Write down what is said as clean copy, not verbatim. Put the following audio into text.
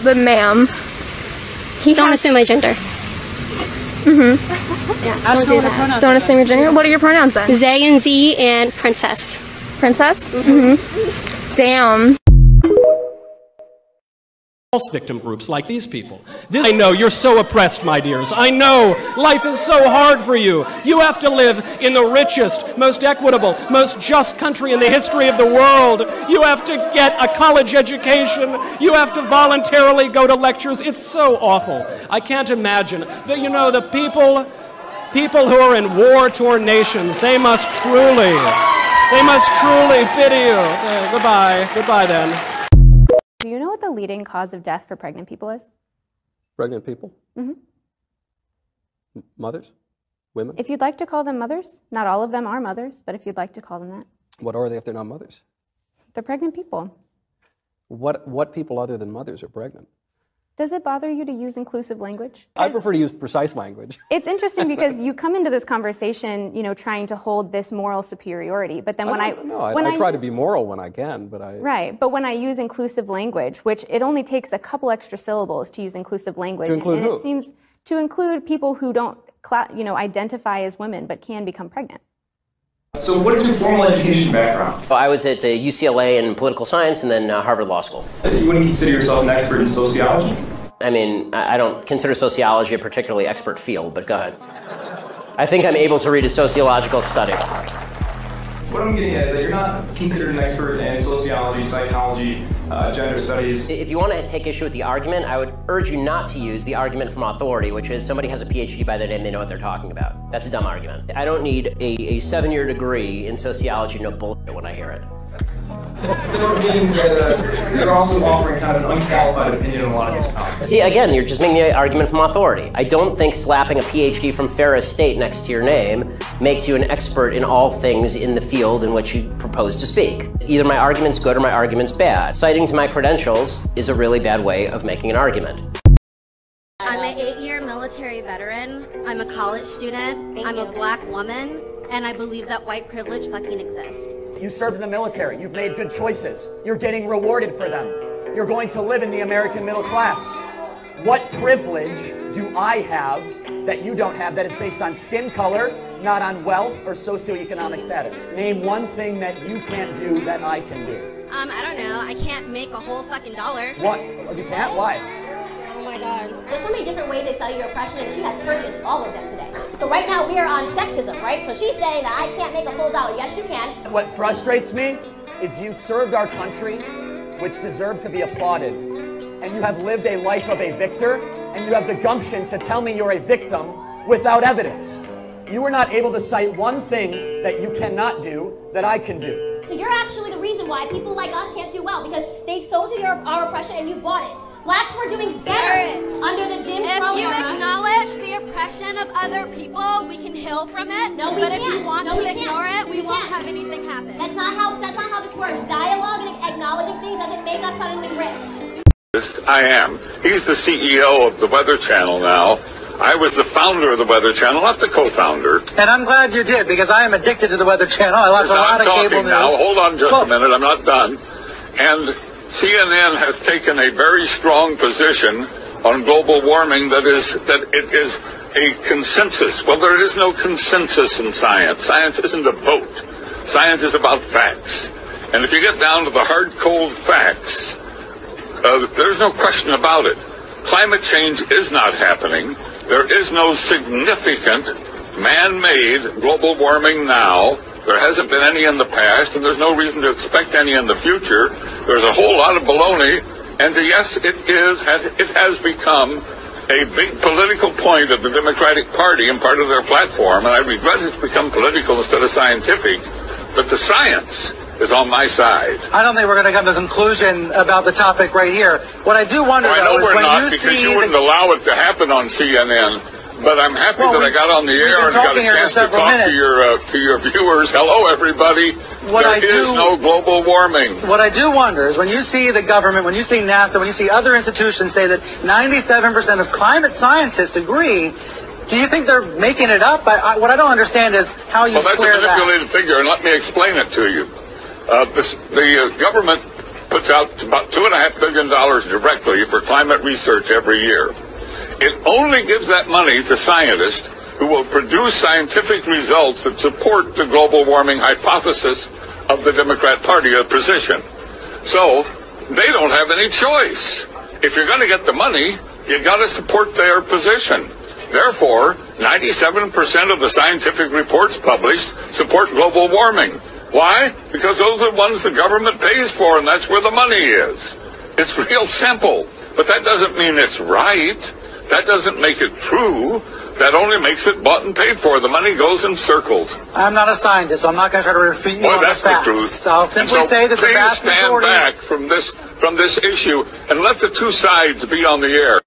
But ma'am, Don't assume my gender. Yeah, don't do that. Don't assume your gender. What are your pronouns then? They and Z and princess. Princess? Damn. False victim groups like these people. I know you're so oppressed, my dears. I know life is so hard for you. You have to live in the richest, most equitable, most just country in the history of the world. You have to get a college education. You have to voluntarily go to lectures. It's so awful. I can't imagine that, you know, the people who are in war-torn nations, they must truly pity you. Goodbye then. Do you know what the leading cause of death for pregnant people is? Pregnant people? Mothers? Women? If you'd like to call them mothers, not all of them are mothers, but if you'd like to call them that. What are they if they're not mothers? They're pregnant people. What people other than mothers are pregnant? Does it bother you to use inclusive language? I prefer to use precise language. It's interesting because you come into this conversation, you know, trying to hold this moral superiority, but then I try to be moral when I can, but I... Right, but when I use inclusive language, which it only takes a couple extra syllables to use inclusive language. To include and who? It seems to include people who don't, identify as women but can become pregnant. So what is your formal education background? I was at UCLA in political science and then Harvard Law School. You wouldn't consider yourself an expert in sociology? I mean, I don't consider sociology a particularly expert field, but go ahead. I think I'm able to read a sociological study. What I'm getting at is that you're not considered an expert in sociology, psychology, gender studies. If you want to take issue with the argument, I would urge you not to use the argument from authority, which is somebody has a PhD by their name, they know what they're talking about. That's a dumb argument. I don't need a 7-year degree in sociology to know bullshit when I hear it. You're also offering kind of an unqualified opinion on a lot of these topics. See, again, you're just making the argument from authority. I don't think slapping a PhD from Ferris State next to your name makes you an expert in all things in the field in which you propose to speak. Either my argument's good or my argument's bad. Citing to my credentials is a really bad way of making an argument. I'm an 8-year military veteran. I'm a college student. I'm a black woman. And I believe that white privilege fucking exists. You served in the military. You've made good choices. You're getting rewarded for them. You're going to live in the American middle class. What privilege do I have that you don't have that is based on skin color, not on wealth or socioeconomic status? Name one thing that you can't do that I can do. I don't know. I can't make a whole fucking dollar. What? You can't? Why? Oh my God. There's so many different ways they sell you your oppression, and she has purchased all of them today. So right now we are on sexism, right? So she's saying that I can't make a full dollar. Yes, you can. What frustrates me is you served our country, which deserves to be applauded, and you have lived a life of a victor, and you have the gumption to tell me you're a victim without evidence. You were not able to cite one thing that you cannot do that I can do. So you're actually the reason why people like us can't do well, because they've sold you our oppression and you bought it. Blacks were doing better under the Jim Crow era. If you acknowledge the oppression of other people, we can heal from it. No, we can't. But if you want to ignore it, we won't have anything happen. That's not how this works. Dialogue and acknowledging things doesn't make us suddenly rich. I am. He's the CEO of the Weather Channel now. I was the founder of the Weather Channel, not the co-founder. And I'm glad you did, because I am addicted to the Weather Channel. I watch a lot of cable news. Now, hold on just a minute. I'm not done. And CNN has taken a very strong position on global warming that it is a consensus. Well, there is no consensus in science. Science isn't a vote. Science is about facts. And if you get down to the hard, cold facts, there's no question about it. Climate change is not happening. There is no significant man-made global warming now. There hasn't been any in the past, and there's no reason to expect any in the future. There's a whole lot of baloney, and yes, it has become a big political point of the Democratic Party and part of their platform, and I regret it's become political instead of scientific, but the science is on my side. I don't think we're going to come to a conclusion about the topic right here. What I do wonder, I know though, is we're when not, you because see you wouldn't allow it to happen on CNN. But I'm happy that I got on the air and got a chance to talk to your viewers. Hello, everybody. There is no global warming. What I do wonder is when you see the government, when you see NASA, when you see other institutions say that 97% of climate scientists agree, do you think they're making it up? What I don't understand is how you square that. Well, that's a manipulated figure, and let me explain it to you. The government puts out about $2.5 billion directly for climate research every year. It only gives that money to scientists who will produce scientific results that support the global warming hypothesis of the Democrat Party position. So they don't have any choice. If you're going to get the money, you got to support their position. Therefore, 97% of the scientific reports published support global warming. Why? Because those are the ones the government pays for, and that's where the money is. It's real simple. But that doesn't mean it's right. That doesn't make it true. That only makes it bought and paid for. The money goes in circles. I'm not a scientist, so I'm not going to try to refute you on the facts. That's the truth. I'll simply say that the vast majority... Please stand back from this issue and let the two sides be on the air.